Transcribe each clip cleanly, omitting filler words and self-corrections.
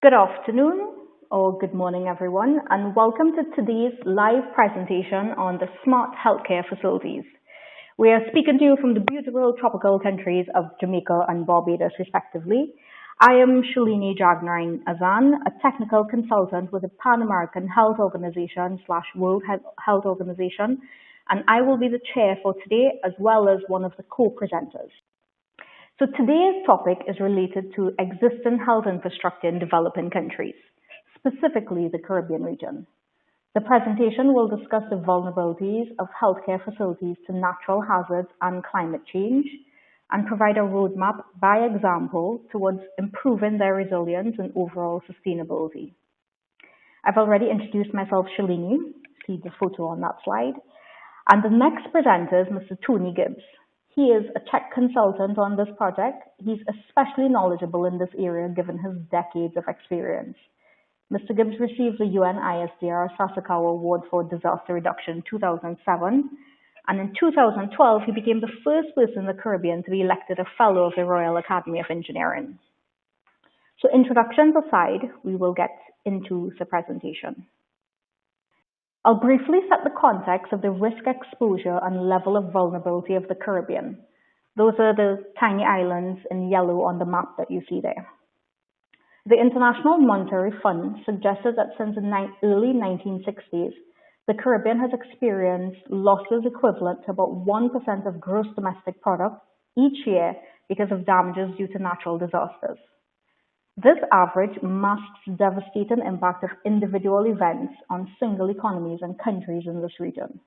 Good afternoon or good morning, everyone, and welcome to today's live presentation on the smart healthcare facilities. We are speaking to you from the beautiful tropical countries of Jamaica and Barbados, respectively. I am Shalini Jagnaring Azan, a technical consultant with the Pan American Health Organization / World Health Organization, and I will be the chair for today as well as one of the co-presenters. So today's topic is related to existing health infrastructure in developing countries, specifically the Caribbean region. The presentation will discuss the vulnerabilities of healthcare facilities to natural hazards and climate change, and provide a roadmap by example towards improving their resilience and overall sustainability. I've already introduced myself, Shalini, see the photo on that slide, and the next presenter is Mr. Tony Gibbs. He is a tech consultant on this project. He's especially knowledgeable in this area given his decades of experience. Mr. Gibbs received the UN ISDR Sasakawa Award for Disaster Reduction in 2007, and in 2012 he became the first person in the Caribbean to be elected a Fellow of the Royal Academy of Engineering. So introductions aside, we will get into the presentation. I'll briefly set the context of the risk exposure and level of vulnerability of the Caribbean. Those are the tiny islands in yellow on the map that you see there. The International Monetary Fund suggested that since the early 1960s, the Caribbean has experienced losses equivalent to about 1% of gross domestic product each year because of damages due to natural disasters. This average masks the devastating impact of individual events on single economies and countries in this region.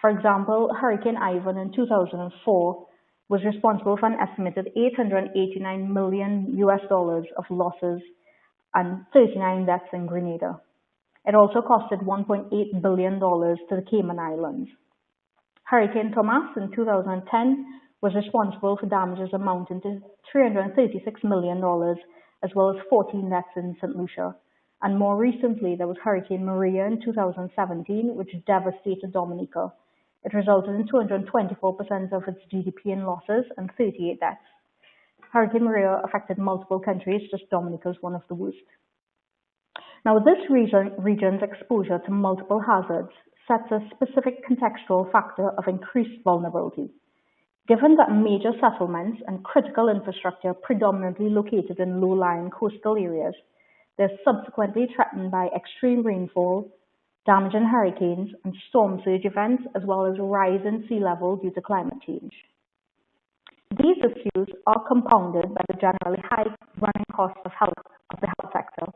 For example, Hurricane Ivan in 2004 was responsible for an estimated $889 million of losses and 39 deaths in Grenada. It also costed $1.8 billion to the Cayman Islands. Hurricane Thomas in 2010 was responsible for damages amounting to $336 million, as well as 14 deaths in St. Lucia. And more recently, there was Hurricane Maria in 2017, which devastated Dominica. It resulted in 224% of its GDP in losses and 38 deaths. Hurricane Maria affected multiple countries, just Dominica is one of the worst. Now, this region's exposure to multiple hazards sets a specific contextual factor of increased vulnerability. Given that major settlements and critical infrastructure are predominantly located in low-lying coastal areas, they're subsequently threatened by extreme rainfall, damaging hurricanes, and storm surge events, as well as a rise in sea level due to climate change. These issues are compounded by the generally high running costs of the health sector.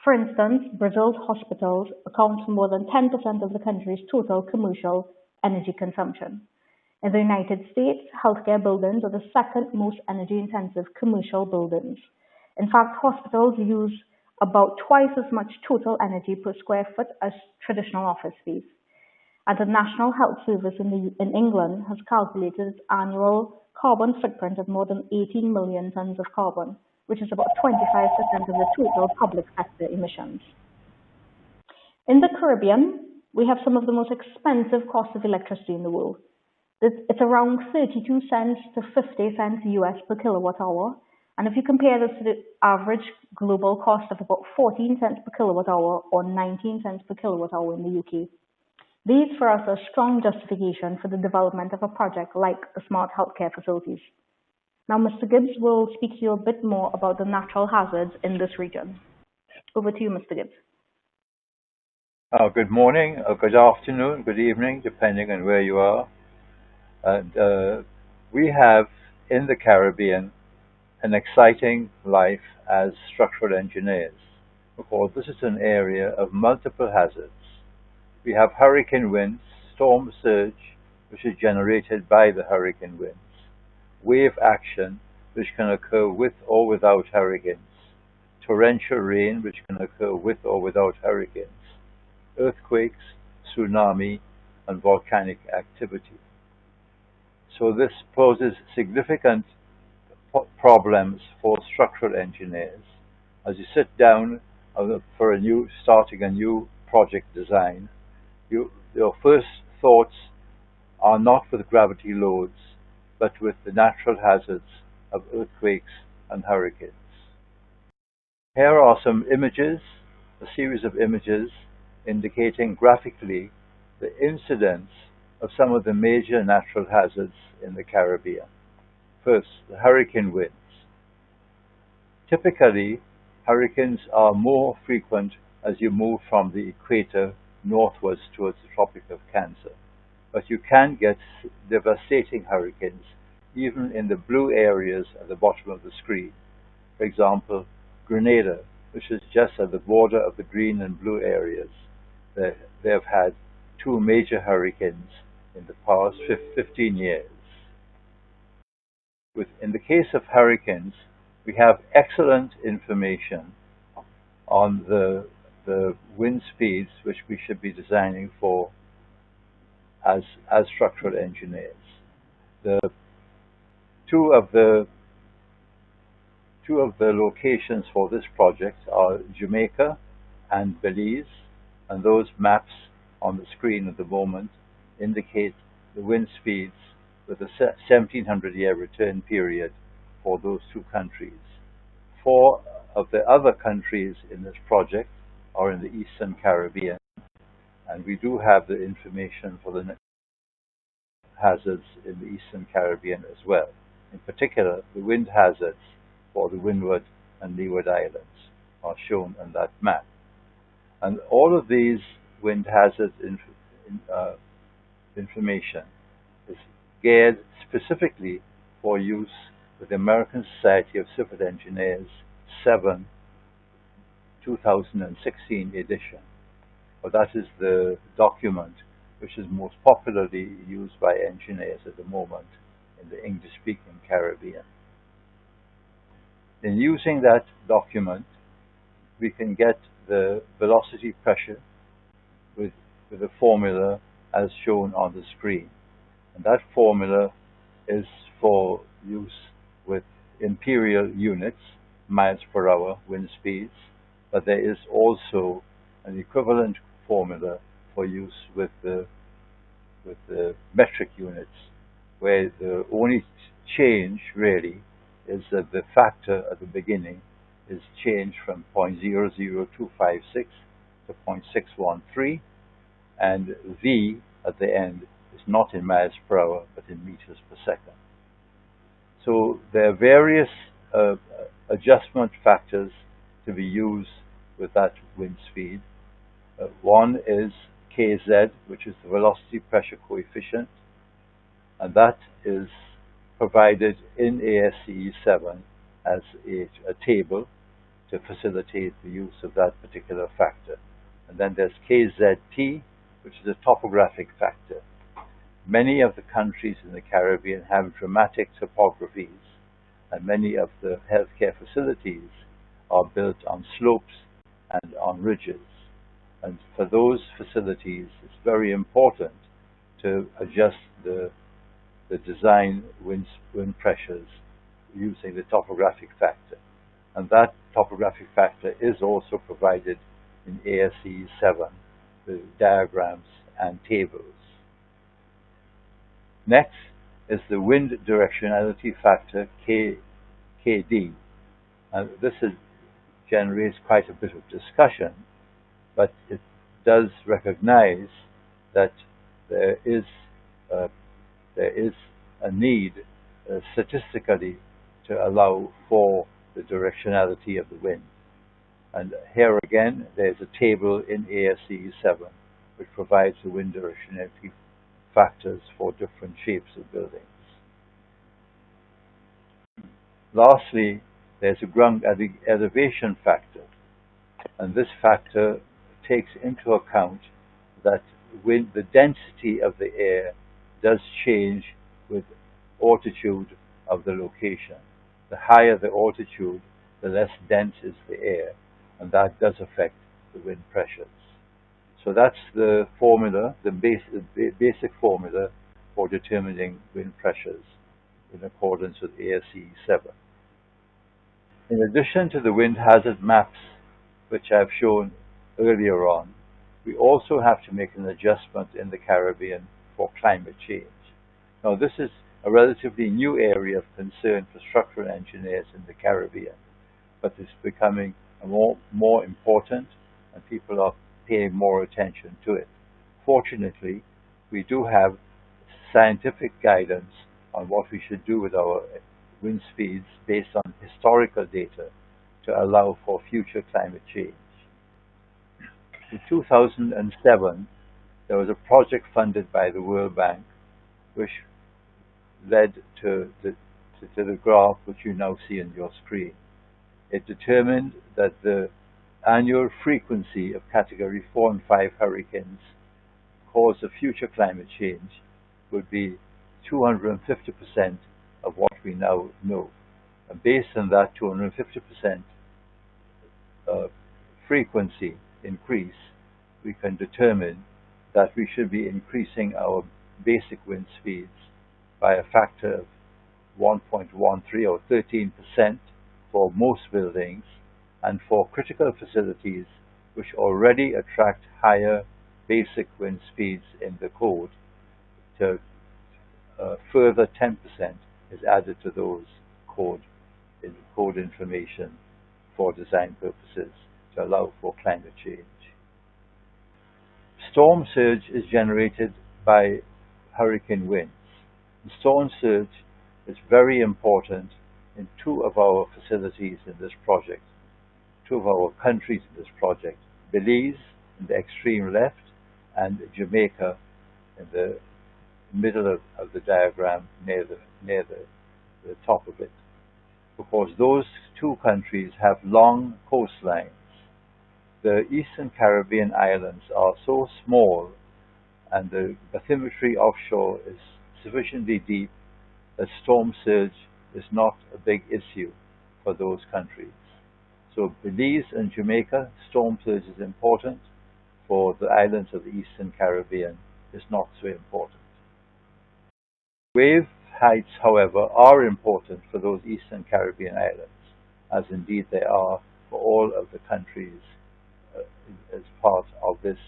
For instance, Brazil's hospitals account for more than 10% of the country's total commercial energy consumption. In the United States, healthcare buildings are the second most energy-intensive commercial buildings. In fact, hospitals use about twice as much total energy per square foot as traditional office space. And the National Health Service in England has calculated its annual carbon footprint at more than 18 million tons of carbon, which is about 25% of the total public sector emissions. In the Caribbean, we have some of the most expensive costs of electricity in the world. It's around 32 cents to 50 cents US per kilowatt hour. And if you compare this to the average global cost of about 14 cents per kilowatt hour or 19 cents per kilowatt hour in the UK, these for us are strong justification for the development of a project like the smart healthcare facilities. Now, Mr. Gibbs will speak to you a bit more about the natural hazards in this region. Over to you, Mr. Gibbs. Good morning, good afternoon, good evening, depending on where you are. And we have in the Caribbean an exciting life as structural engineers, because this is an area of multiple hazards. We have hurricane winds, storm surge, which is generated by the hurricane winds, wave action, which can occur with or without hurricanes, torrential rain, which can occur with or without hurricanes, earthquakes, tsunami, and volcanic activity. So this poses significant problems for structural engineers. As you sit down for starting a new project design, your first thoughts are not with gravity loads, but with the natural hazards of earthquakes and hurricanes. Here are some images, a series of images indicating graphically the incidence of some of the major natural hazards in the Caribbean. First, the hurricane winds. Typically, hurricanes are more frequent as you move from the equator northwards towards the Tropic of Cancer, but you can get devastating hurricanes even in the blue areas at the bottom of the screen. For example, Grenada, which is just at the border of the green and blue areas. They have had two major hurricanes in the past 15 years. In the case of hurricanes, we have excellent information on the wind speeds which we should be designing for as structural engineers. The two of the locations for this project are Jamaica and Belize, and those maps on the screen at the moment indicate the wind speeds with a 1700-year return period for those two countries. Four of the other countries in this project are in the Eastern Caribbean, and we do have the information for the hazards in the Eastern Caribbean as well. In particular, the wind hazards for the Windward and Leeward Islands are shown on that map. And all of these wind hazard information is geared specifically for use with the American Society of Civil Engineers 7 2016 edition. Well, that is the document which is most popularly used by engineers at the moment in the English-speaking Caribbean. In using that document, we can get the velocity pressure with a formula as shown on the screen. And that formula is for use with imperial units, miles per hour wind speeds, but there is also an equivalent formula for use with the metric units, where the only change really is that the factor at the beginning is changed from 0.00256 to 0.613, and V at the end is not in miles per hour but in meters per second. So there are various adjustment factors to be used with that wind speed. One is Kz, which is the velocity pressure coefficient, and that is provided in ASCE 7 as a table to facilitate the use of that particular factor. And then there's KZT, which is a topographic factor. Many of the countries in the Caribbean have dramatic topographies, and many of the healthcare facilities are built on slopes and on ridges. And for those facilities, it's very important to adjust the design wind pressures using the topographic factor. And that topographic factor is also provided in ASCE 7 with diagrams and tables. Next is the wind directionality factor, KD. And this generates quite a bit of discussion, but it does recognize that there is a need statistically to allow for the directionality of the wind. And here again, there's a table in ASCE 7 which provides the wind directionality factors for different shapes of buildings. Lastly, there's a ground elevation factor, and this factor takes into account that the density of the air does change with altitude of the location. The higher the altitude, the less dense is the air, and that does affect the wind pressures. So that's the formula, the basic formula for determining wind pressures in accordance with ASCE 7. In addition to the wind hazard maps, which I've shown earlier on, we also have to make an adjustment in the Caribbean for climate change. Now, this is a relatively new area of concern for structural engineers in the Caribbean, but it's becoming more important, and people are paying more attention to it. Fortunately, we do have scientific guidance on what we should do with our wind speeds based on historical data to allow for future climate change. In 2007, there was a project funded by the World Bank which led to the graph which you now see on your screen. It determined that the annual frequency of Category 4 and 5 hurricanes cause of future climate change would be 250% of what we now know. And based on that 250% frequency increase, we can determine that we should be increasing our basic wind speeds by a factor of 1.13 or 13% for most buildings, and for critical facilities which already attract higher basic wind speeds in the code, to further 10% is added to those code information for design purposes to allow for climate change. Storm surge is generated by hurricane winds. The storm surge is very important in two of our facilities in this project, two of our countries in this project, Belize in the extreme left and Jamaica in the middle of the diagram near the top of it, because those two countries have long coastlines. The Eastern Caribbean islands are so small and the bathymetry offshore is sufficiently deep that storm surge is not a big issue for those countries. So Belize and Jamaica, storm surge is important. For the islands of the Eastern Caribbean, it's not so important. Wave heights, however, are important for those Eastern Caribbean islands, as indeed they are for all of the countries as part of this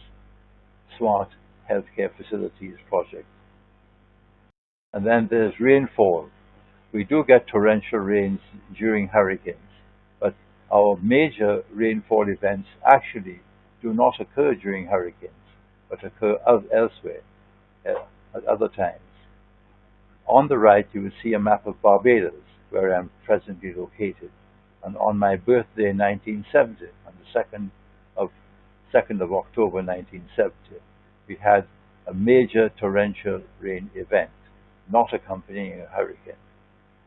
Smart Healthcare Facilities project. And then there's rainfall. We do get torrential rains during hurricanes, but our major rainfall events actually do not occur during hurricanes, but occur elsewhere at other times. On the right, you will see a map of Barbados, where I'm presently located. And on my birthday in 1970, on the 2nd of October 1970, we had a major torrential rain event, not accompanying a hurricane.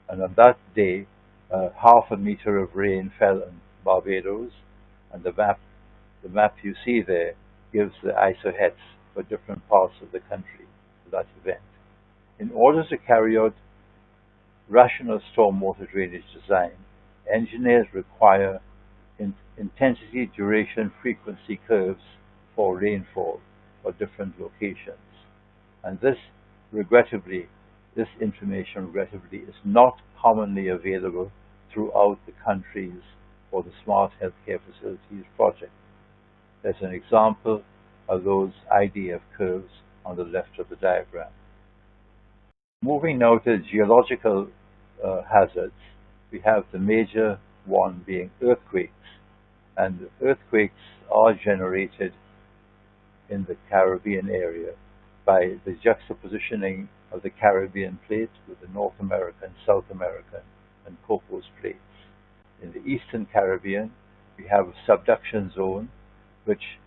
And on that day, half a meter of rain fell on Barbados, and the map you see there gives the isoheads for different parts of the country for that event. In order to carry out rational stormwater drainage design, engineers require intensity, duration, frequency curves for rainfall for different locations. And this information regrettably is not commonly available throughout the countries for the Smart Healthcare Facilities project. There's an example of those IDF curves on the left of the diagram. Moving now to geological hazards, we have the major one being earthquakes. And earthquakes are generated in the Caribbean area by the juxtapositioning of the Caribbean plate with the North American, South American, and Cocos plates. In the Eastern Caribbean, we have a subduction zone which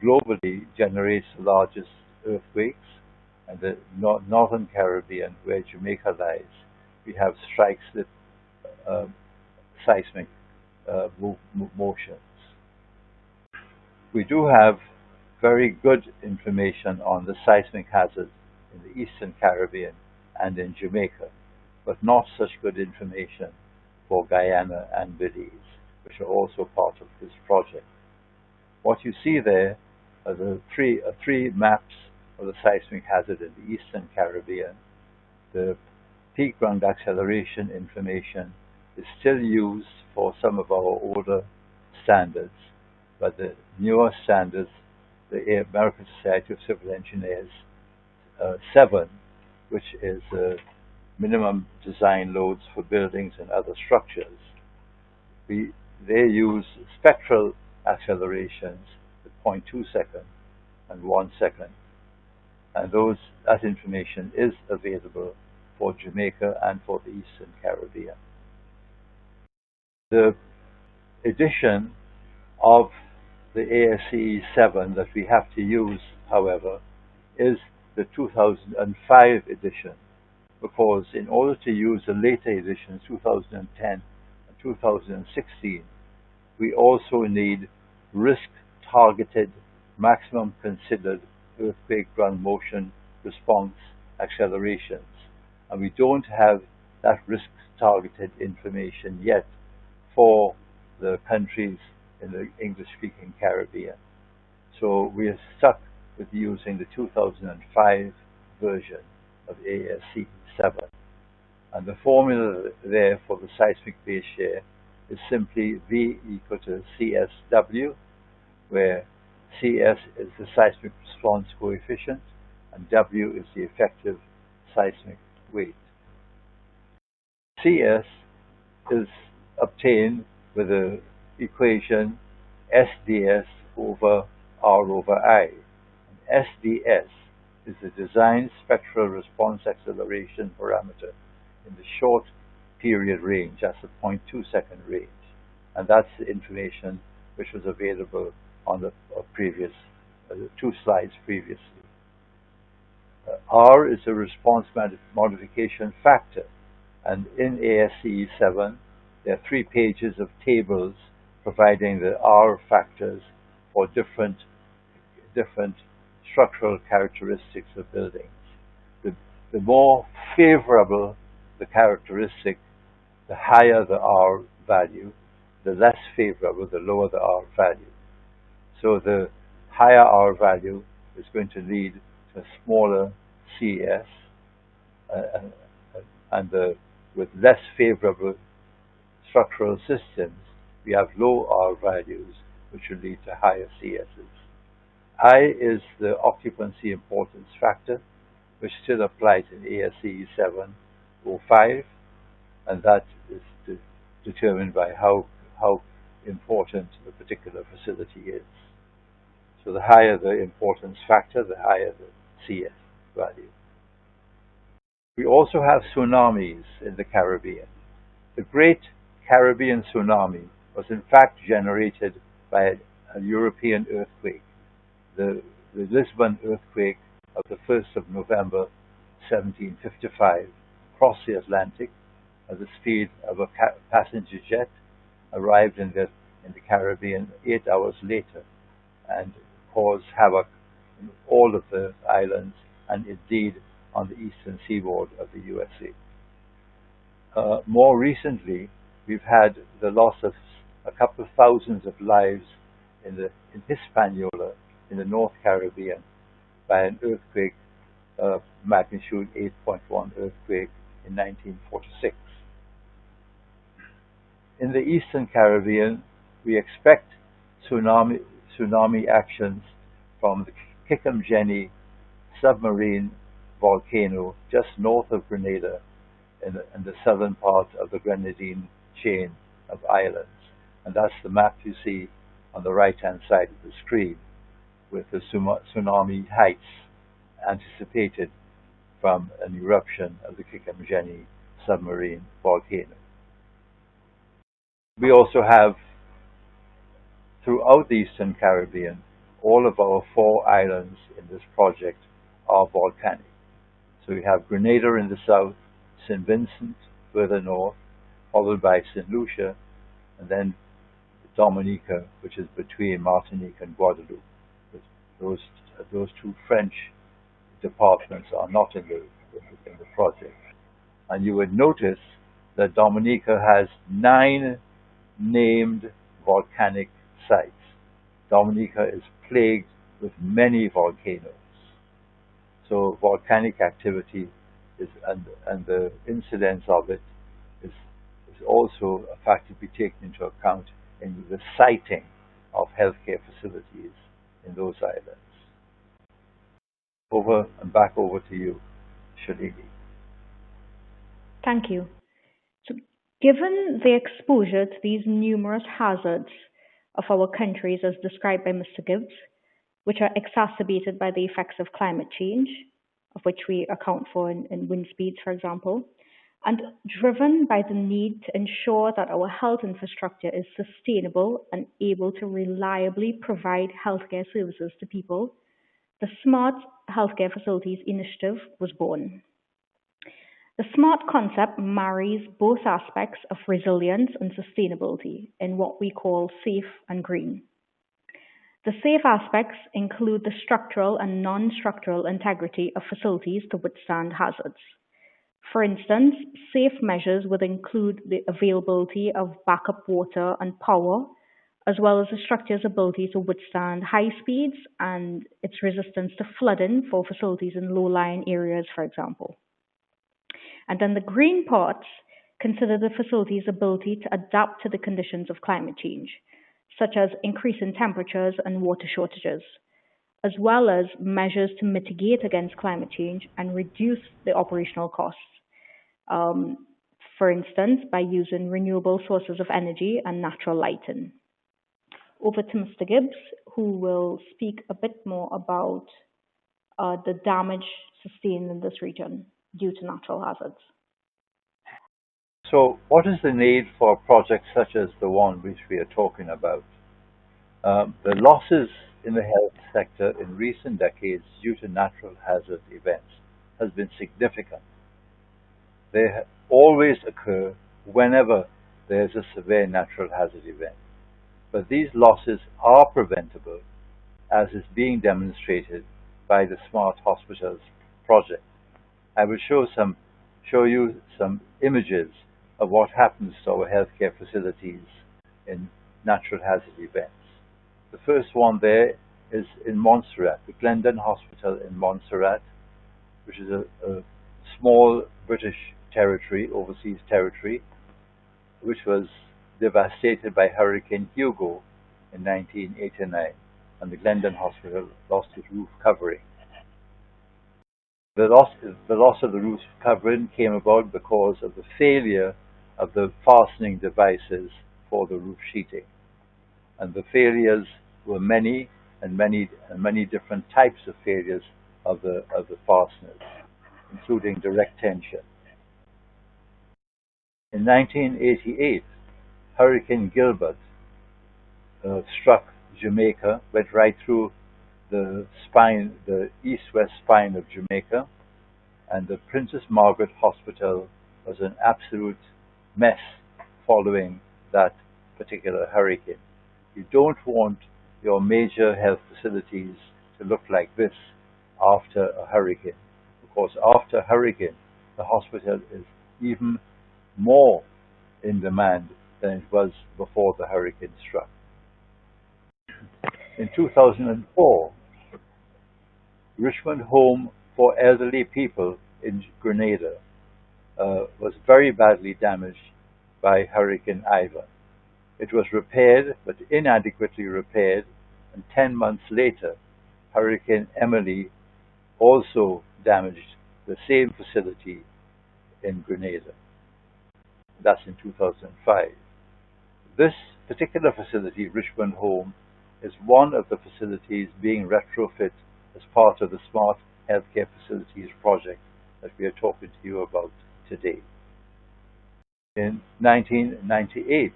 globally generates the largest earthquakes, and the Northern Caribbean, where Jamaica lies, we have strike-slip seismic motions. We do have very good information on the seismic hazard in the Eastern Caribbean and in Jamaica, but not such good information for Guyana and Belize, which are also part of this project. What you see there are the three maps of the seismic hazard in the Eastern Caribbean. The peak ground acceleration information is still used for some of our older standards, but the newer standards, the American Society of Civil Engineers 7, which is minimum design loads for buildings and other structures, we they use spectral accelerations at 0.2 seconds and 1 second. And that information is available for Jamaica and for the Eastern Caribbean. The edition of the ASCE 7 that we have to use, however, is the 2005 edition, because in order to use the later editions, 2010 and 2016, we also need risk-targeted, maximum considered earthquake ground motion response accelerations. And we don't have that risk-targeted information yet for the countries in the English-speaking Caribbean. So we are stuck with using the 2005 version of ASCE 7. And the formula there for the seismic phase share is simply V equal to CSW, where CS is the seismic response coefficient and W is the effective seismic weight. CS is obtained with the equation SDS over R over I. And SDS is the design spectral response acceleration parameter in the short period range, that's the 0.2 second range. And that's the information which was available on the previous, 2 slides previously. R is a response modification factor. And in ASCE 7, there are 3 pages of tables providing the R factors for different structural characteristics of buildings. The more favorable the characteristic, the higher the R value. The less favorable, the lower the R value. So the higher R value is going to lead to a smaller CS, and with less favorable structural systems, we have low R values, which will lead to higher CSs. I is the occupancy importance factor, which still applies in ASCE 705, and that is determined by how important the particular facility is. So the higher the importance factor, the higher the CS value. We also have tsunamis in the Caribbean. The Great Caribbean Tsunami was in fact generated by a European earthquake, the Lisbon earthquake of the 1st of November 1755, across the Atlantic at the speed of a passenger jet, arrived in the Caribbean 8 hours later and caused havoc in all of the islands and indeed on the eastern seaboard of the USA. More recently, we've had the loss of a couple of thousands of lives in Hispaniola, in the North Caribbean, by an earthquake, magnitude 8.1 earthquake in 1946. In the Eastern Caribbean, we expect tsunami actions from the Kikimjeni submarine volcano just north of Grenada in the southern part of the Grenadine chain of islands. And that's the map you see on the right-hand side of the screen, with the tsunami heights anticipated from an eruption of the Kikimjeni submarine volcano. We also have, throughout the Eastern Caribbean, all of our 4 islands in this project are volcanic. So we have Grenada in the south, St. Vincent further north, followed by St. Lucia, and then Dominica, which is between Martinique and Guadeloupe. Those 2 French departments are not in the project. And you would notice that Dominica has 9 named volcanic sites. Dominica is plagued with many volcanoes. So volcanic activity and the incidence of it is also a factor to be taken into account in the siting of healthcare facilities in those islands. Over and back over to you, Shalini. Thank you. So Given the exposure to these numerous hazards of our countries as described by Mr. Gibbs, which are exacerbated by the effects of climate change, of which we account for in wind speeds, for example, and driven by the need to ensure that our health infrastructure is sustainable and able to reliably provide healthcare services to people, the Smart Healthcare Facilities Initiative was born. The SMART concept marries both aspects of resilience and sustainability in what we call safe and green. The safe aspects include the structural and non-structural integrity of facilities to withstand hazards. For instance, safe measures would include the availability of backup water and power, as well as the structure's ability to withstand high speeds and its resistance to flooding for facilities in low-lying areas, for example. And then the green parts consider the facility's ability to adapt to the conditions of climate change, such as increasing temperatures and water shortages, as well as measures to mitigate against climate change and reduce the operational costs. For instance, by using renewable sources of energy and natural lighting. Over to Mr. Gibbs, who will speak a bit more about the damage sustained in this region due to natural hazards. So what is the need for projects such as the one which we are talking about? The losses in the health sector in recent decades due to natural hazard events has been significant. They always occur whenever there's a severe natural hazard event. But these losses are preventable, as is being demonstrated by the Smart Hospitals project. I will show you some images of what happens to our healthcare facilities in natural hazard events. The first one there is in Montserrat, the Glendon Hospital in Montserrat, which is a small British territory, overseas territory, which was devastated by Hurricane Hugo in 1989, and the Glendon Hospital lost its roof covering. The loss of the roof covering came about because of the failure of the fastening devices for the roof sheeting. And the failures were many different types of failures of the fasteners, including direct tension. In 1988, Hurricane Gilbert struck Jamaica, went right through the spine, the east-west spine of Jamaica, and the Princess Margaret Hospital was an absolute mess following that particular hurricane. You don't want your major health facilities to look like this after a hurricane, because after a hurricane, the hospital is even more in demand than it was before the hurricane struck. In 2004, Richmond Home for Elderly People in Grenada was very badly damaged by Hurricane Ivan. It was repaired, but inadequately repaired, and 10 months later, Hurricane Emily also damaged the same facility in Grenada. That's in 2005. This particular facility, Richmond Home, is one of the facilities being retrofit as part of the Smart Healthcare Facilities project that we are talking to you about today. In 1998,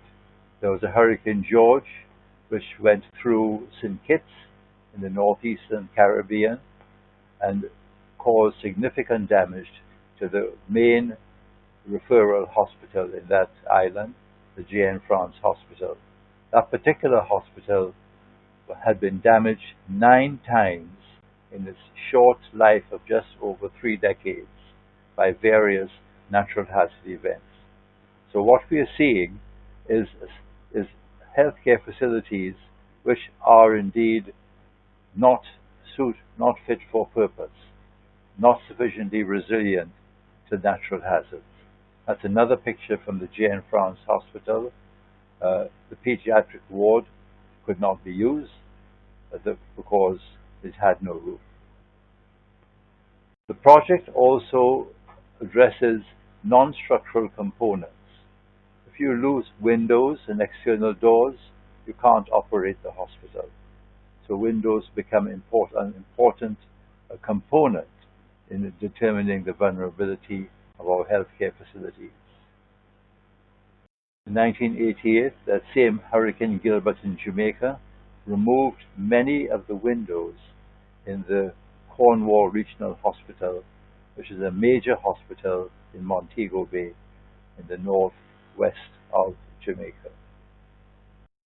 there was a Hurricane George, which went through St. Kitts in the northeastern Caribbean and caused significant damage to the main referral hospital in that island, the Jane France Hospital. That particular hospital had been damaged 9 times in its short life of just over 3 decades by various natural hazard events. So what we are seeing is healthcare facilities which are indeed not fit for purpose, not sufficiently resilient to natural hazards. That's another picture from the Jane France Hospital. The pediatric ward could not be used because it had no roof. The project also addresses non-structural components. you lose windows and external doors, you can't operate the hospital. So windows become an important component in determining the vulnerability of our healthcare facilities. In 1988, that same Hurricane Gilbert in Jamaica removed many of the windows in the Cornwall Regional Hospital, which is a major hospital in Montego Bay in the northwest of Jamaica.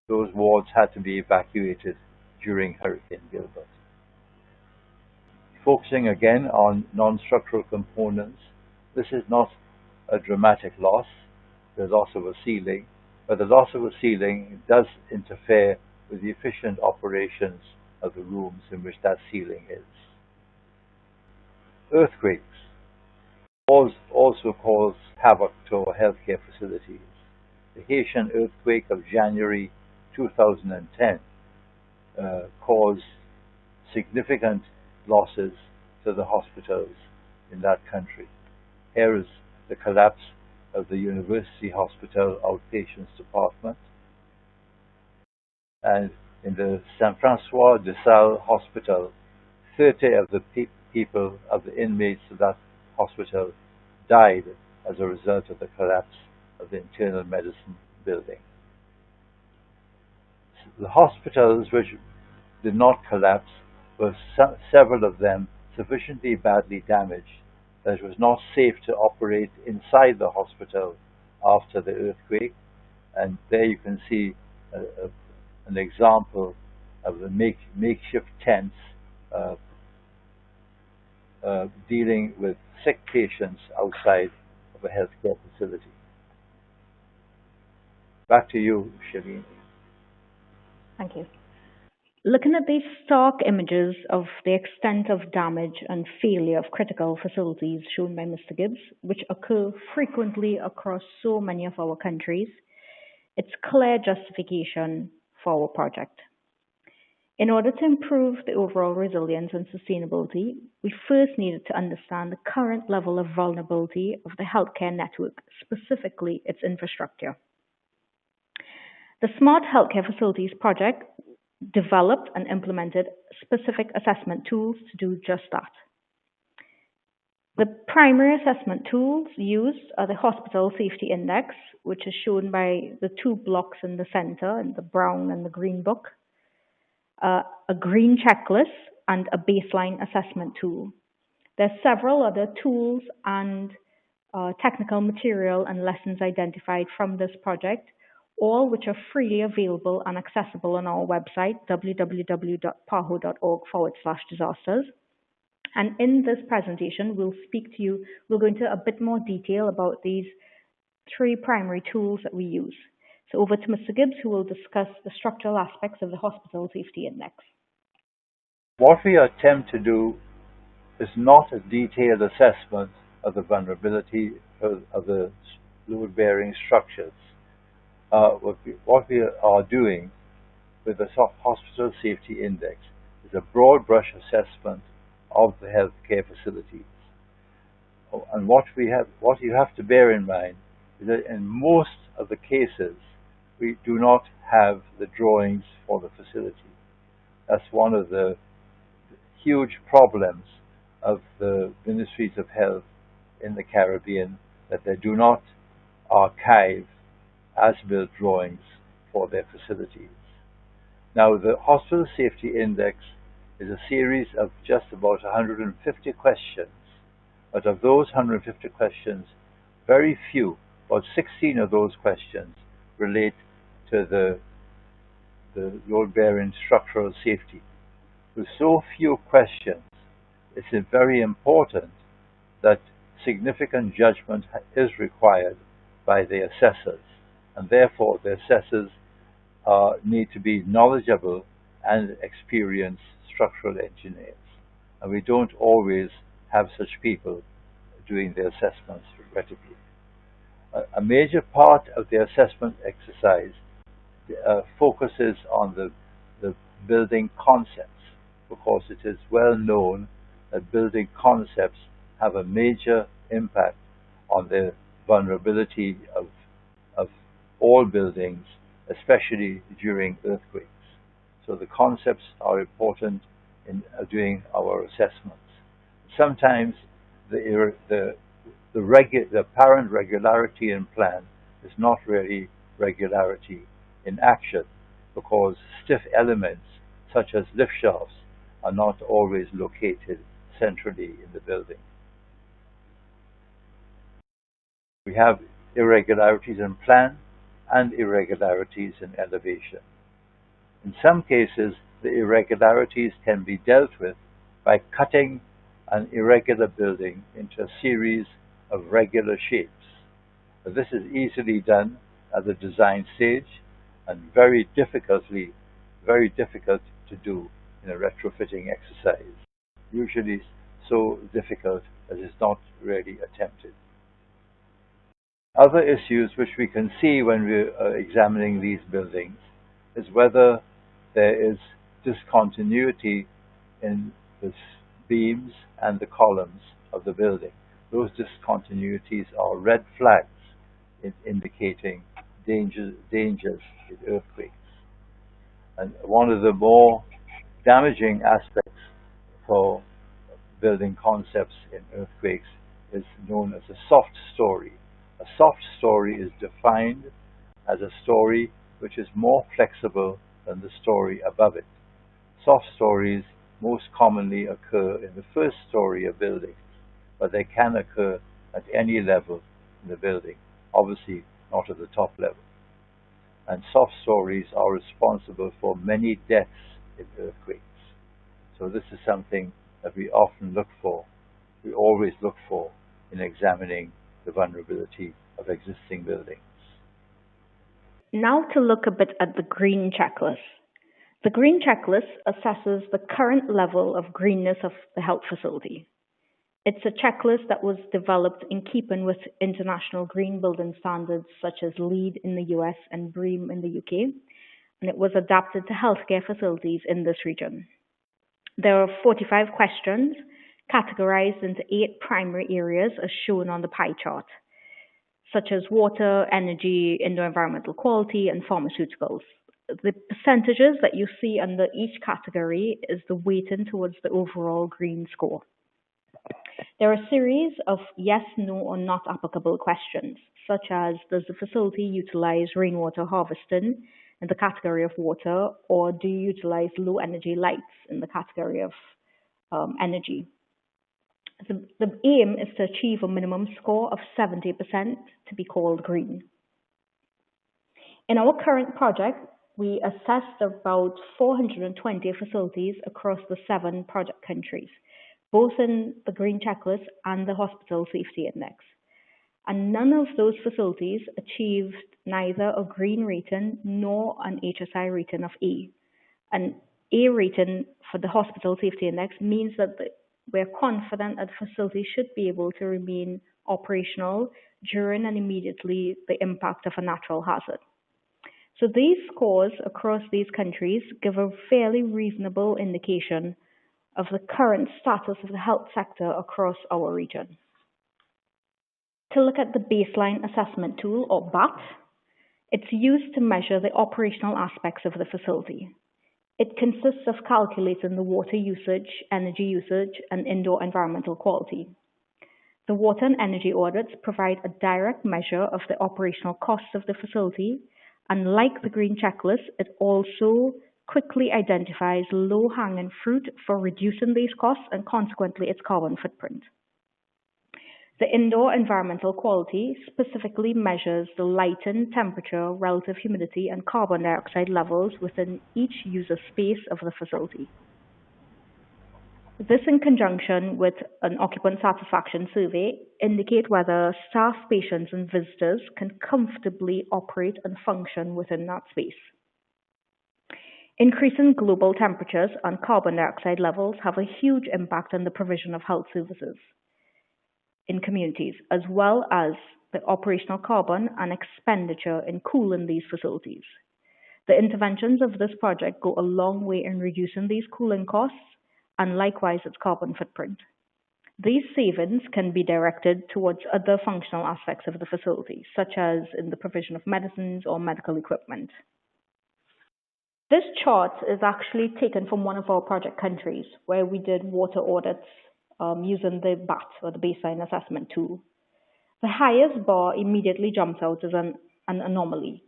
Those wards had to be evacuated during Hurricane Gilbert. Focusing again on non-structural components, this is not a dramatic loss, the loss of a ceiling, but the loss of a ceiling does interfere with the efficient operations of the rooms in which that ceiling is. Earthquakes also cause havoc to our healthcare facilities. The Haitian earthquake of January 2010 caused significant losses to the hospitals in that country. Here is the collapse of the University Hospital Outpatients Department. And in the San Francois de Sales Hospital, 30 of the people, of the inmates of that hospital, died as a result of the collapse of the internal medicine building. The hospitals which did not collapse were several of them sufficiently badly damaged that it was not safe to operate inside the hospital after the earthquake. And there you can see an example of the makeshift tents dealing with sick patients outside of a healthcare facility. Back to you, Shalini. Thank you. Looking at these stark images of the extent of damage and failure of critical facilities shown by Mr. Gibbs, which occur frequently across so many of our countries, it's clear justification for our project. In order to improve the overall resilience and sustainability, we first needed to understand the current level of vulnerability of the healthcare network, specifically its infrastructure. The Smart Healthcare Facilities project developed and implemented specific assessment tools to do just that. The primary assessment tools used are the Hospital Safety Index, which is shown by the two blocks in the center, in the brown and the green book, a green checklist, and a baseline assessment tool. There are several other tools and technical material and lessons identified from this project, all which are freely available and accessible on our website, www.paho.org/disasters. And in this presentation, we'll go into a bit more detail about these three primary tools that we use. So over to Mr. Gibbs, who will discuss the structural aspects of the Hospital Safety Index. What we attempt to do is not a detailed assessment of the vulnerability of the load-bearing structures. What we are doing with the Hospital Safety Index is a broad brush assessment of the healthcare facilities. And what you have to bear in mind is that in most of the cases, we do not have the drawings for the facility. That's one of the huge problems of the Ministries of Health in the Caribbean, that they do not archive as-built drawings for their facilities. Now, the Hospital Safety Index is a series of just about 150 questions, but of those 150 questions, very few, about 16 of those questions, relate to the load-bearing structural safety. With so few questions, it's very important that significant judgment is required by the assessors, and therefore the assessors need to be knowledgeable and experienced structural engineers. And we don't always have such people doing the assessments regrettably. A major part of the assessment exercise focuses on the building concepts, because it is well known that building concepts have a major impact on the vulnerability of all buildings, especially during earthquakes. So the concepts are important in doing our assessments. Sometimes the apparent regularity in plan is not really regularity in action, because stiff elements such as lift shafts are not always located centrally in the building. We have irregularities in plan and irregularities in elevation. In some cases, the irregularities can be dealt with by cutting an irregular building into a series of regular shapes. This is easily done at the design stage and very difficult to do in a retrofitting exercise. Usually so difficult as it's not really attempted. Other issues which we can see when we are examining these buildings is whether there is discontinuity in the beams and the columns of the building. Those discontinuities are red flags indicating dangers in earthquakes. And one of the more damaging aspects for building concepts in earthquakes is known as a soft story. A soft story is defined as a story which is more flexible than the story above it. Soft stories most commonly occur in the first story of buildings, but they can occur at any level in the building, obviously not at the top level. And soft stories are responsible for many deaths in earthquakes. So this is something that we always look for in examining the vulnerability of existing buildings. Now to look a bit at the green checklist. The green checklist assesses the current level of greenness of the health facility. It's a checklist that was developed in keeping with international green building standards such as LEED in the US and BREEAM in the UK, and it was adapted to healthcare facilities in this region. There are 45 questions categorized into 8 primary areas as shown on the pie chart, such as water, energy, indoor environmental quality, and pharmaceuticals. The percentages that you see under each category is the weighting towards the overall green score. There are a series of yes, no, or not applicable questions, such as does the facility utilize rainwater harvesting in the category of water, or do you utilize low energy lights in the category of energy? The aim is to achieve a minimum score of 70% to be called green. In our current project, we assessed about 420 facilities across the 7 project countries, both in the Green Checklist and the Hospital Safety Index. And none of those facilities achieved neither a green rating nor an HSI rating of A. An A rating for the Hospital Safety Index means that we're confident that the facility should be able to remain operational during and immediately the impact of a natural hazard. So these scores across these countries give a fairly reasonable indication of the current status of the health sector across our region. To look at the Baseline Assessment Tool, or BAT, it's used to measure the operational aspects of the facility. It consists of calculating the water usage, energy usage, and indoor environmental quality. The water and energy audits provide a direct measure of the operational costs of the facility, and like the Green Checklist, it also quickly identifies low-hanging fruit for reducing these costs and consequently its carbon footprint. The indoor environmental quality specifically measures the lighting, temperature, relative humidity, and carbon dioxide levels within each user space of the facility. This, in conjunction with an occupant satisfaction survey, indicate whether staff, patients, and visitors can comfortably operate and function within that space. Increasing global temperatures and carbon dioxide levels have a huge impact on the provision of health services in communities, as well as the operational carbon and expenditure in cooling these facilities. The interventions of this project go a long way in reducing these cooling costs and likewise its carbon footprint. These savings can be directed towards other functional aspects of the facility, such as in the provision of medicines or medical equipment. This chart is actually taken from one of our project countries where we did water audits using the BAT, or the Baseline Assessment Tool. The highest bar immediately jumps out as an anomaly.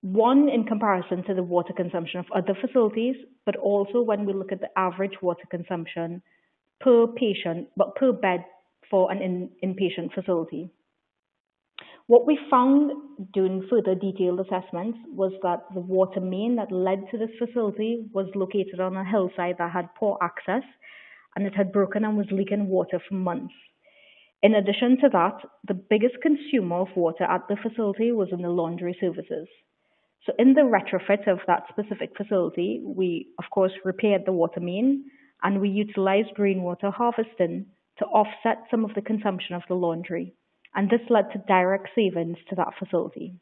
One, in comparison to the water consumption of other facilities, but also when we look at the average water consumption per patient, but per bed for an inpatient facility. What we found doing further detailed assessments was that the water main that led to this facility was located on a hillside that had poor access, and it had broken and was leaking water for months. In addition to that, the biggest consumer of water at the facility was in the laundry services. So in the retrofit of that specific facility, we, of course, repaired the water main, and we utilized rainwater harvesting to offset some of the consumption of the laundry. And this led to direct savings to that facility.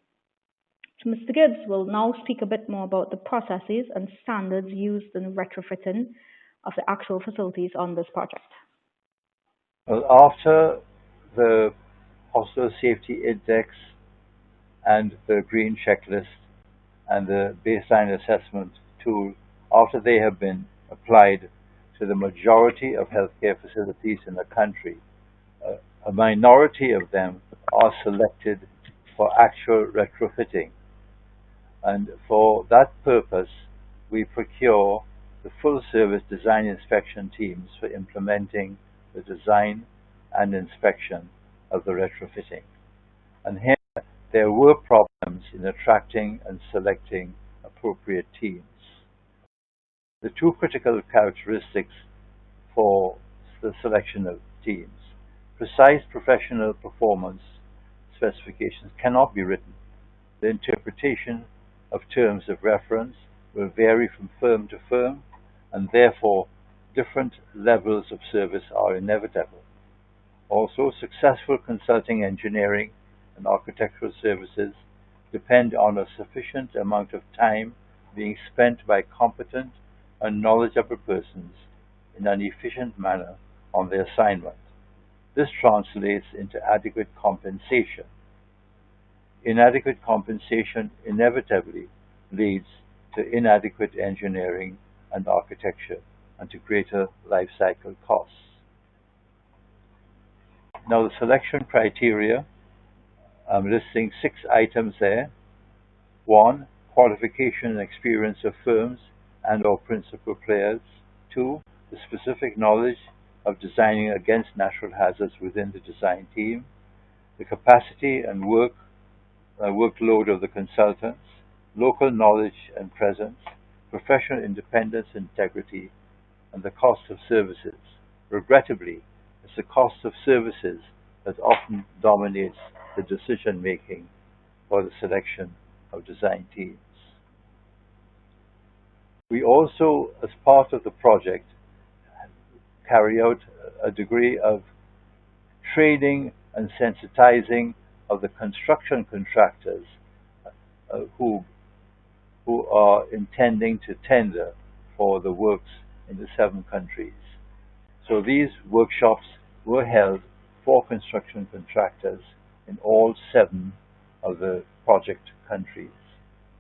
So Mr. Gibbs will now speak a bit more about the processes and standards used in retrofitting of the actual facilities on this project. Well, after the Hospital Safety Index and the Green Checklist and the Baseline Assessment Tool, after they have been applied to the majority of healthcare facilities in the country, a minority of them are selected for actual retrofitting. And for that purpose, we procure the full service design inspection teams for implementing the design and inspection of the retrofitting. And here, there were problems in attracting and selecting appropriate teams. The two critical characteristics for the selection of teams: precise professional performance specifications cannot be written. The interpretation of terms of reference will vary from firm to firm, and therefore different levels of service are inevitable. Also, successful consulting engineering and architectural services depend on a sufficient amount of time being spent by competent and knowledgeable persons in an efficient manner on their assignment. This translates into adequate compensation. Inadequate compensation inevitably leads to inadequate engineering and architecture and to greater life cycle costs. Now, the selection criteria, I'm listing 6 items there. 1, qualification and experience of firms and or principal players. 2, the specific knowledge of designing against natural hazards within the design team. The capacity and workload of the consultants. Local knowledge and presence. Professional independence and integrity. And the cost of services. Regrettably, it's the cost of services that often dominates the decision making for the selection of design teams. We also, as part of the project, carry out a degree of training and sensitizing of the construction contractors who are intending to tender for the works in the 7 countries. So these workshops were held for construction contractors in all 7 of the project countries.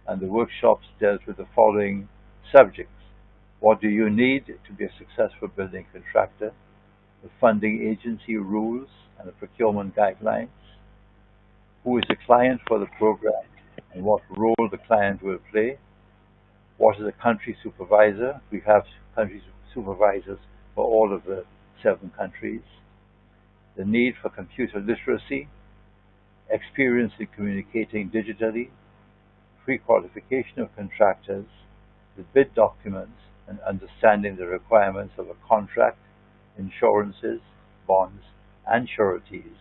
And the workshops dealt with the following subjects: what do you need to be a successful building contractor? The funding agency rules and the procurement guidelines. Who is the client for the program and what role the client will play? What is a country supervisor? We have country supervisors for all of the 7 countries. The need for computer literacy, experience in communicating digitally, pre-qualification of contractors, the bid documents, and understanding the requirements of a contract, insurances, bonds, and sureties,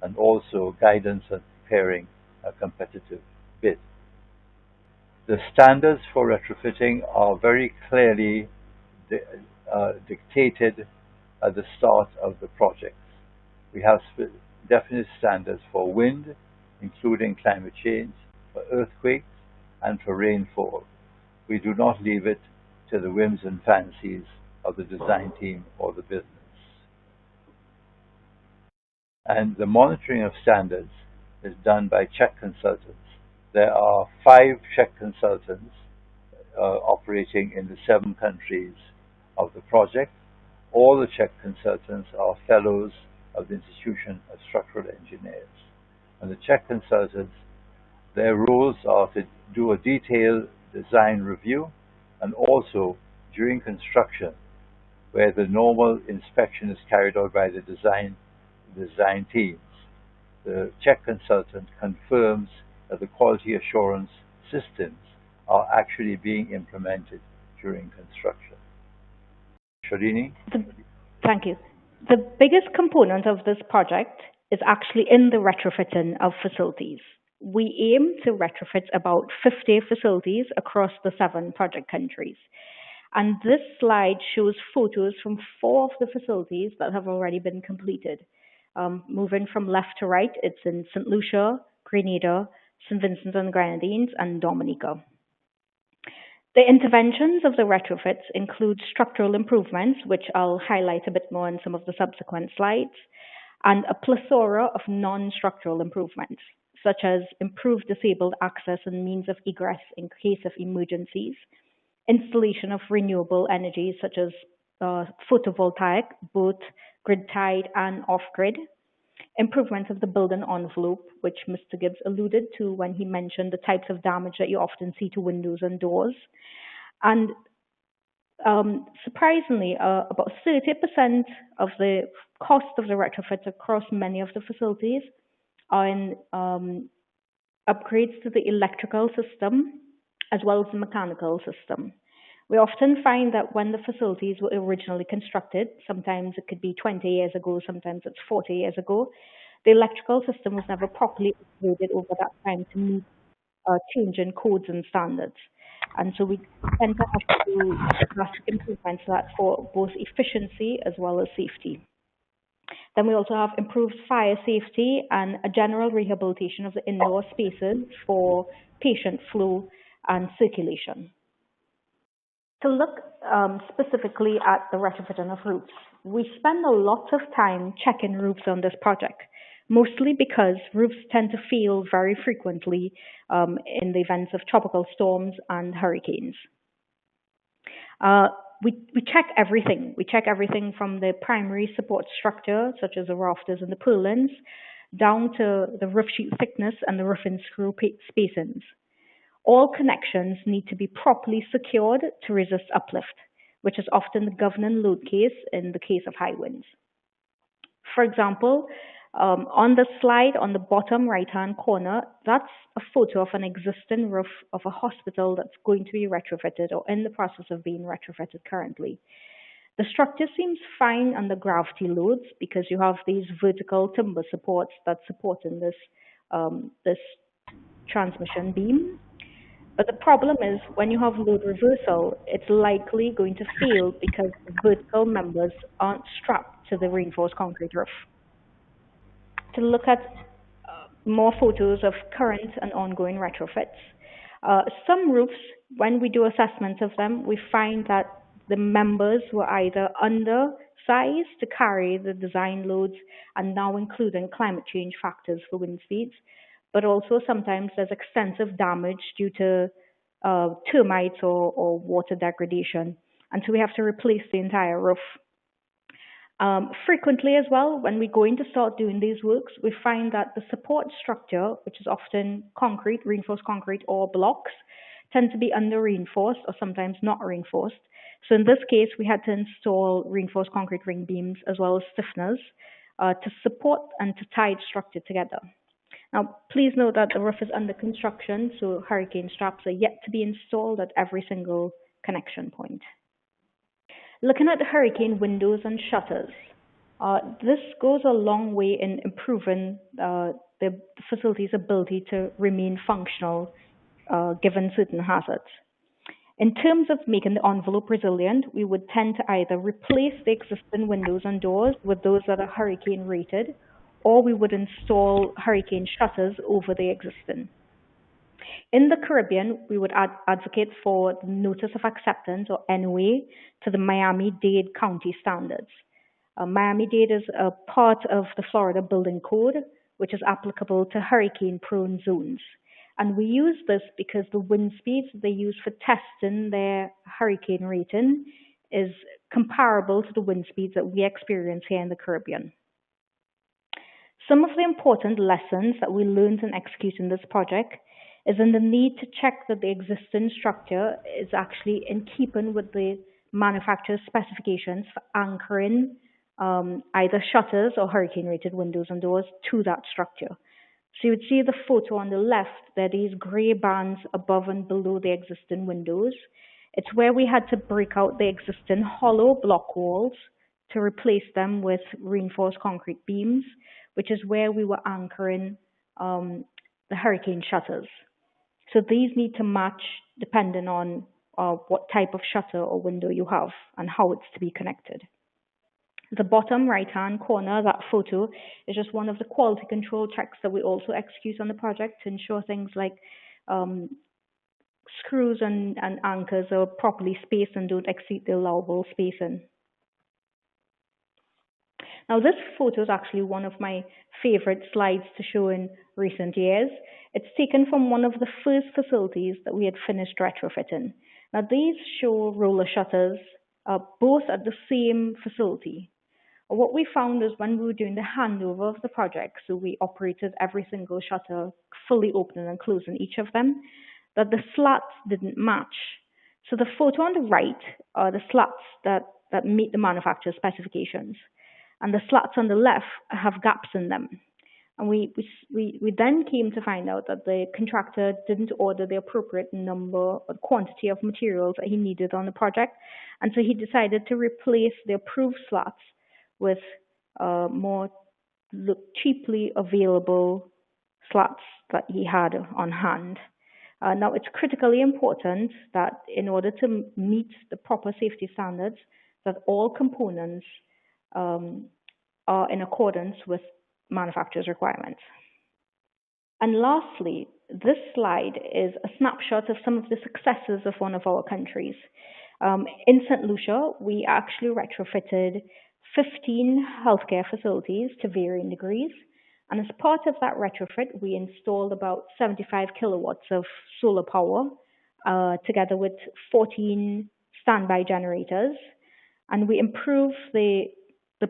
and also guidance on preparing a competitive bid. The standards for retrofitting are very clearly dictated at the start of the project. We have definite standards for wind, including climate change, for earthquakes, and for rainfall. We do not leave it to the whims and fancies of the design team or the business. And the monitoring of standards is done by Czech consultants. There are 5 Czech consultants operating in the 7 countries of the project. All the Czech consultants are fellows of the Institution of Structural Engineers. And the Czech consultants, their roles are to do a detailed design review and also during construction, where the normal inspection is carried out by the design teams. The Czech consultant confirms that the quality assurance systems are actually being implemented during construction. Shalini? Thank you. The biggest component of this project is actually in the retrofitting of facilities. We aim to retrofit about 50 facilities across the 7 project countries. And this slide shows photos from 4 of the facilities that have already been completed. Moving from left to right, it's in St. Lucia, Grenada, St. Vincent and Grenadines, and Dominica. The interventions of the retrofits include structural improvements, which I'll highlight a bit more in some of the subsequent slides, and a plethora of non-structural improvements, such as improved disabled access and means of egress in case of emergencies, installation of renewable energies such as photovoltaic, both grid-tied and off-grid, improvement of the building envelope, which Mr. Gibbs alluded to when he mentioned the types of damage that you often see to windows and doors. And surprisingly, about 30% of the cost of the retrofits across many of the facilities are in upgrades to the electrical system as well as the mechanical system. We often find that when the facilities were originally constructed, sometimes it could be 20 years ago, sometimes it's 40 years ago, the electrical system was never properly upgraded over that time to meet changing codes and standards. And so we tend to have to do drastic improvements to that for both efficiency as well as safety. Then we also have improved fire safety and a general rehabilitation of the indoor spaces for patient flow and circulation. To look specifically at the retrofitting of roofs, we spend a lot of time checking roofs on this project, mostly because roofs tend to fail very frequently in the events of tropical storms and hurricanes. We check everything. We check everything from the primary support structure, such as the rafters and the purlins, down to the roof sheet thickness and the roofing screw spacings. All connections need to be properly secured to resist uplift, which is often the governing load case in the case of high winds. For example, on the slide on the bottom right-hand corner, that's a photo of an existing roof of a hospital that's going to be retrofitted or in the process of being retrofitted currently. The structure seems fine under gravity loads because you have these vertical timber supports that's supporting this, this transmission beam. But the problem is when you have load reversal, it's likely going to fail because the vertical members aren't strapped to the reinforced concrete roof. To look at more photos of current and ongoing retrofits, some roofs, when we do assessments of them, we find that the members were either undersized to carry the design loads and now including climate change factors for wind speeds, but also sometimes there's extensive damage due to termites or water degradation. And so we have to replace the entire roof. Frequently as well, when we go in to start doing these works, we find that the support structure, which is often concrete, reinforced concrete or blocks, tend to be under reinforced or sometimes not reinforced. So in this case, we had to install reinforced concrete ring beams as well as stiffeners to support and to tie the structure together. Now, please note that the roof is under construction, so hurricane straps are yet to be installed at every single connection point. Looking at the hurricane windows and shutters, this goes a long way in improving the facility's ability to remain functional given certain hazards. In terms of making the envelope resilient, we would tend to either replace the existing windows and doors with those that are hurricane rated, or we would install hurricane shutters over the existing. In the Caribbean, we would advocate for the Notice of Acceptance, or NOA, to the Miami-Dade County standards. Miami-Dade is a part of the Florida Building Code, which is applicable to hurricane-prone zones. And we use this because the wind speeds they use for testing their hurricane rating is comparable to the wind speeds that we experience here in the Caribbean. Some of the important lessons that we learned in executing this project is in the need to check that the existing structure is actually in keeping with the manufacturer's specifications for anchoring either shutters or hurricane rated windows and doors to that structure. So you would see the photo on the left, there are these grey bands above and below the existing windows. It's where we had to break out the existing hollow block walls to replace them with reinforced concrete beams, which is where we were anchoring the hurricane shutters. So these need to match depending on what type of shutter or window you have and how it's to be connected. The bottom right-hand corner, that photo, is just one of the quality control checks that we also execute on the project to ensure things like screws and anchors are properly spaced and don't exceed the allowable spacing. Now, this photo is actually one of my favorite slides to show in recent years. It's taken from one of the first facilities that we had finished retrofitting. Now, these show roller shutters, both at the same facility. What we found is when we were doing the handover of the project, so we operated every single shutter, fully opening and closing each of them, that the slats didn't match. So the photo on the right are the slats that meet the manufacturer's specifications. And the slats on the left have gaps in them. And we then came to find out that the contractor didn't order the appropriate number or quantity of materials that he needed on the project. And so he decided to replace the approved slats with more cheaply available slats that he had on hand. Now, it's critically important that in order to meet the proper safety standards, that all components are in accordance with manufacturer's requirements. And lastly, this slide is a snapshot of some of the successes of one of our countries. In St. Lucia, we actually retrofitted 15 healthcare facilities to varying degrees. And as part of that retrofit, we installed about 75 kilowatts of solar power, together with 14 standby generators. And we improved the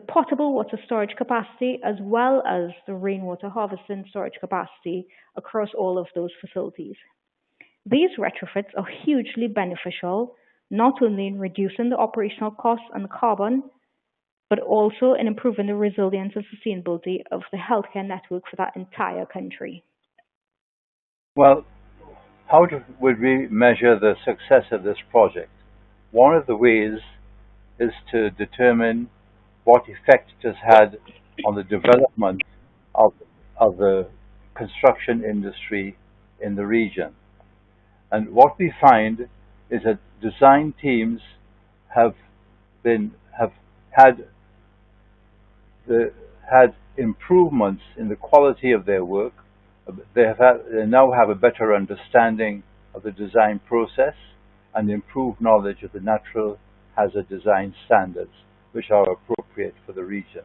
potable water storage capacity as well as the rainwater harvesting storage capacity across all of those facilities. These retrofits are hugely beneficial, not only in reducing the operational costs and carbon, but also in improving the resilience and sustainability of the healthcare network for that entire country. Well, how would we measure the success of this project? One of the ways is to determine what effect it has had on the development of the construction industry in the region. And what we find is that design teams have had improvements in the quality of their work. They now have a better understanding of the design process and improved knowledge of the natural hazard design standards, which are appropriate for the region.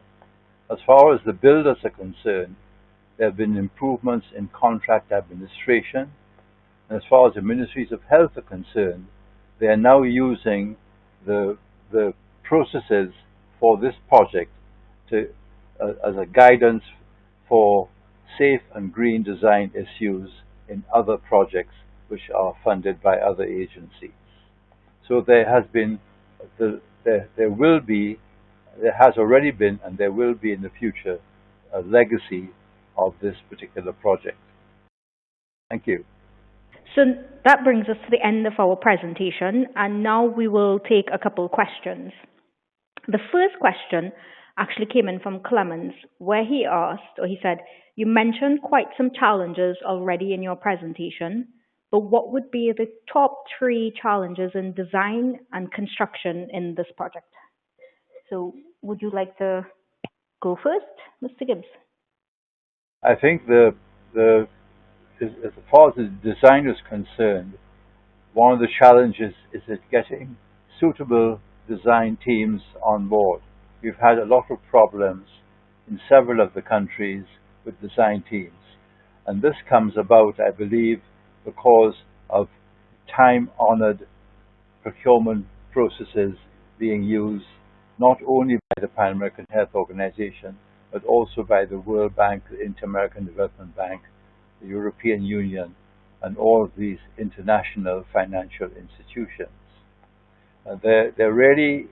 As far as the builders are concerned, there have been improvements in contract administration. And as far as the ministries of health are concerned, they are now using the processes for this project as a guidance for safe and green design issues in other projects which are funded by other agencies. So there has been, there has already been, and there will be in the future, a legacy of this particular project. Thank you. So that brings us to the end of our presentation, and now we will take a couple questions. The first question actually came in from Clemens, where he said, you mentioned quite some challenges already in your presentation, but what would be the top 3 challenges in design and construction in this project? So would you like to go first, Mr. Gibbs? I think as far as the design is concerned, one of the challenges is getting suitable design teams on board. we've had a lot of problems in several of the countries with design teams. And this comes about, I believe, because of time-honored procurement processes being used not only by the Pan American Health Organization, but also by the World Bank, the Inter-American Development Bank, the European Union, and all of these international financial institutions. There really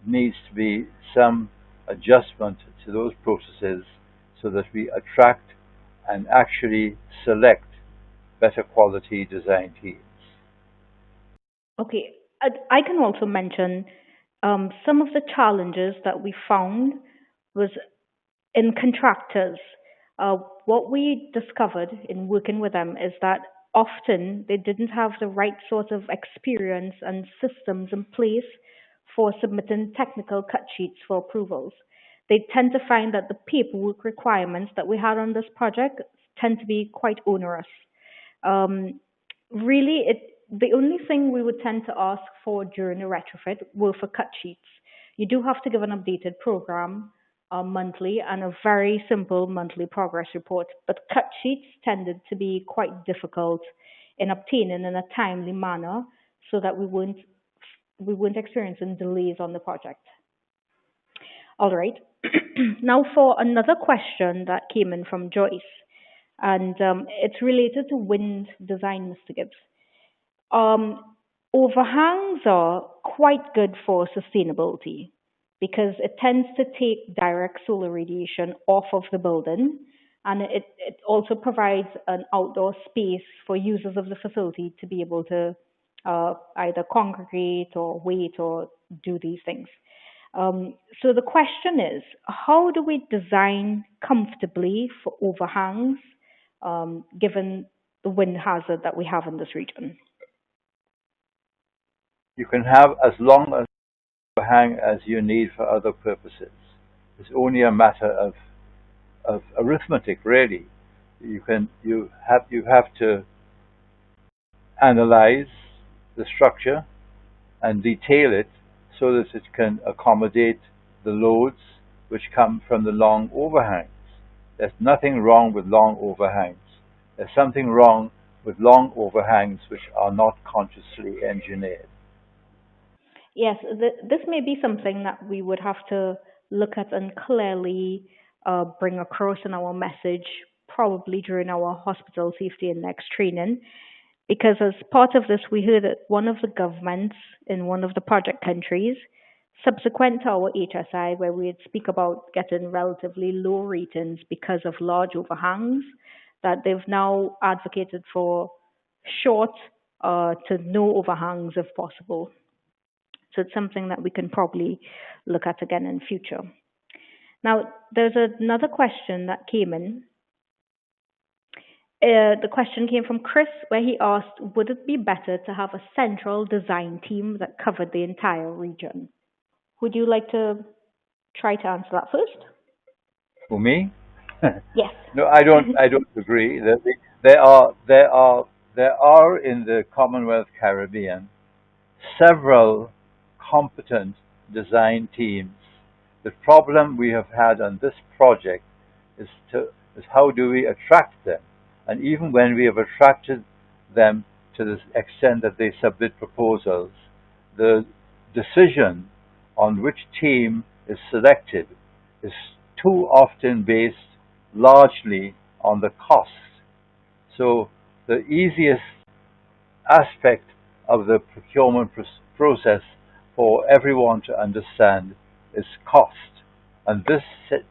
needs to be some adjustment to those processes so that we attract and actually select better quality design teams. Okay, I can also mention some of the challenges that we found was in contractors. Uh, what we discovered in working with them is that often they didn't have the right sort of experience and systems in place for submitting technical cut sheets for approvals. They tend to find that the paperwork requirements that we had on this project tend to be quite onerous. Um, really, the only thing we would tend to ask for during a retrofit were for cut sheets. You do have to give an updated program monthly and a very simple monthly progress report, but cut sheets tended to be quite difficult in obtaining in a timely manner so that we weren't experiencing delays on the project. All right. Now for another question that came in from Joyce, and it's related to wind design, Mr. Gibbs. Um, Overhangs are quite good for sustainability because it tends to take direct solar radiation off of the building, and it also provides an outdoor space for users of the facility to be able to either congregate or wait or do these things. So the question is, how do we design comfortably for overhangs, given the wind hazard that we have in this region? You can have as long as hang as you need for other purposes. It's only a matter of arithmetic, really. You have to analyze the structure and detail it so that it can accommodate the loads which come from the long overhangs. There's nothing wrong with long overhangs. There's something wrong with long overhangs which are not consciously engineered. Yes, this may be something that we would have to look at and clearly bring across in our message, probably during our hospital safety index training. Because as part of this, we heard that one of the governments in one of the project countries, subsequent to our HSI, where we would speak about getting relatively low ratings because of large overhangs, that they've now advocated for short to no overhangs if possible. So it's something that we can probably look at again in future. Now, there's another question that came in. The question came from Chris, where he asked, would it be better to have a central design team that covered the entire region? Would you like to try to answer that first? For me? Yes. No, I don't. I don't agree. There are in the Commonwealth Caribbean several competent design teams. The problem we have had on this project is how do we attract them? And even when we have attracted them to the extent that they submit proposals, the decision on which team is selected is too often based largely on the cost. So the easiest aspect of the procurement process for everyone to understand is cost, and this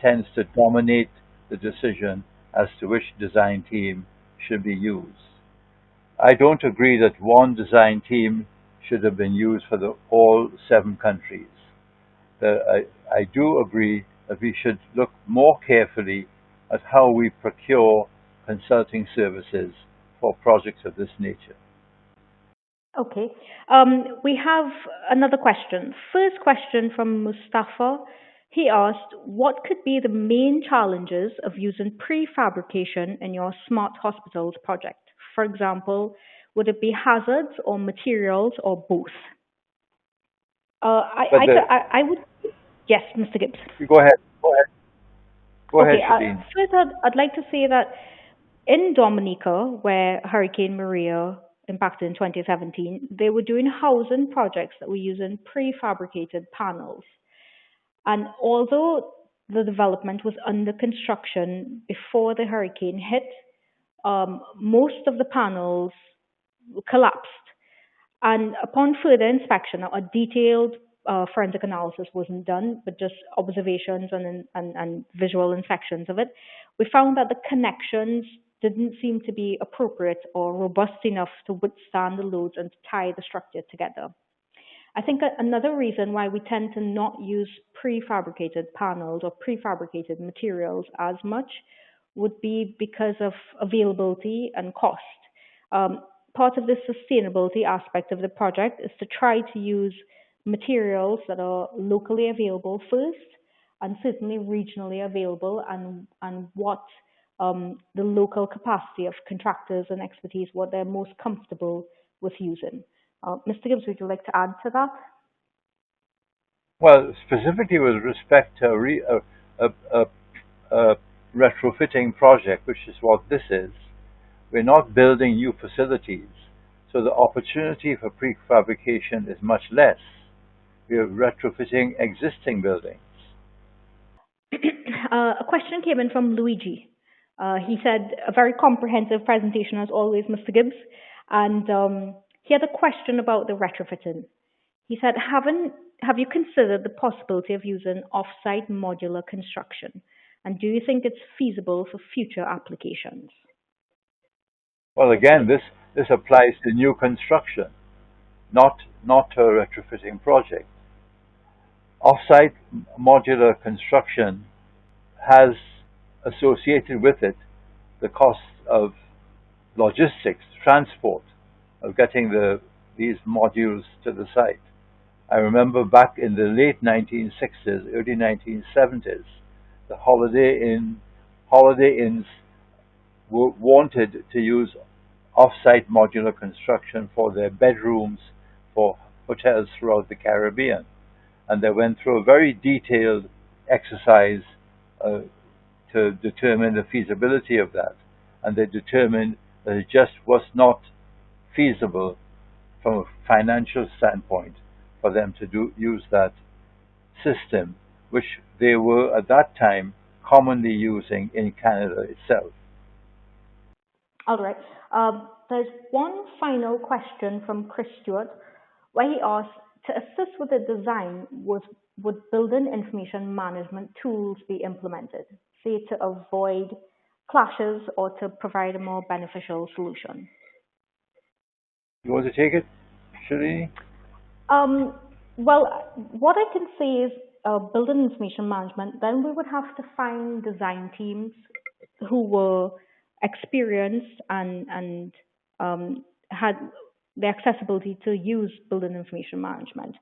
tends to dominate the decision as to which design team should be used. I don't agree that one design team should have been used for all 7 countries. I do agree that we should look more carefully at how we procure consulting services for projects of this nature. Okay. We have another question. First question from Mustafa. He asked, what could be the main challenges of using prefabrication in your smart hospitals project? For example, would it be hazards or materials or both? I, But I, the I would, Yes, Mr. Gibbs. You go ahead. Go ahead. Go ahead, Okay, Shadeen. first I'd like to say that in Dominica, where Hurricane Maria impacted in 2017, they were doing housing projects that were using prefabricated panels. And although the development was under construction before the hurricane hit, most of the panels collapsed. And upon further inspection, a detailed forensic analysis wasn't done, but just observations and visual inspections of it. We found that the connections didn't seem to be appropriate or robust enough to withstand the loads and to tie the structure together. I think another reason why we tend to not use prefabricated panels or prefabricated materials as much would be because of availability and cost. Um, Part of the sustainability aspect of the project is to try to use materials that are locally available first and certainly regionally available and what the local capacity of contractors and expertise, what they're most comfortable with using. Mr. Gibbs, would you like to add to that? Well, specifically with respect to a retrofitting project, which is what this is, we're not building new facilities, so the opportunity for prefabrication is much less. We are retrofitting existing buildings. A question came in from Luigi. He said, a very comprehensive presentation as always, Mr. Gibbs. And he had a question about the retrofitting. He said, have you considered the possibility of using off-site modular construction? And do you think it's feasible for future applications? Well, again, this applies to new construction, not to a retrofitting project. Off-site modular construction has associated with it the cost of logistics, transport, of getting these modules to the site. I remember back in the late 1960s, early 1970s, the Holiday Inns wanted to use off-site modular construction for their bedrooms for hotels throughout the Caribbean. And they went through a very detailed exercise to determine the feasibility of that. And they determined that it just was not feasible from a financial standpoint for them to use that system, which they were at that time commonly using in Canada itself. All right. There's one final question from Chris Stewart, where he asks, to assist with the design, would building information management tools be implemented, say to avoid clashes or to provide a more beneficial solution? You want to take it, Shirley? Well, what I can say is building information management, then we would have to find design teams who were experienced and had the accessibility to use building information management.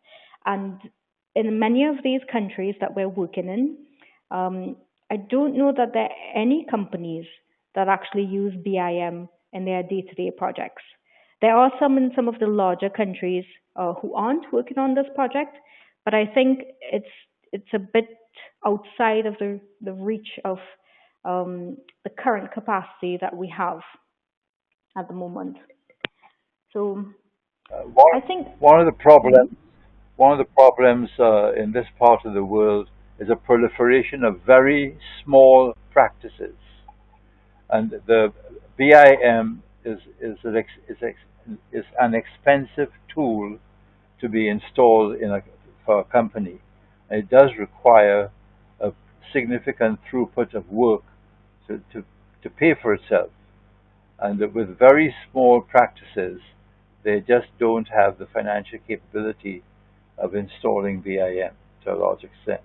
And in many of these countries that we're working in, I don't know that there are any companies that actually use BIM in their day-to-day projects. There are some in some of the larger countries who aren't working on this project, but I think it's a bit outside of the reach of the current capacity that we have at the moment. So I think one of the problems in this part of the world is a proliferation of very small practices, and the BIM is an expensive tool to be installed for a company. And it does require a significant throughput of work to pay for itself. And with very small practices, they just don't have the financial capability of installing BIM to a large extent.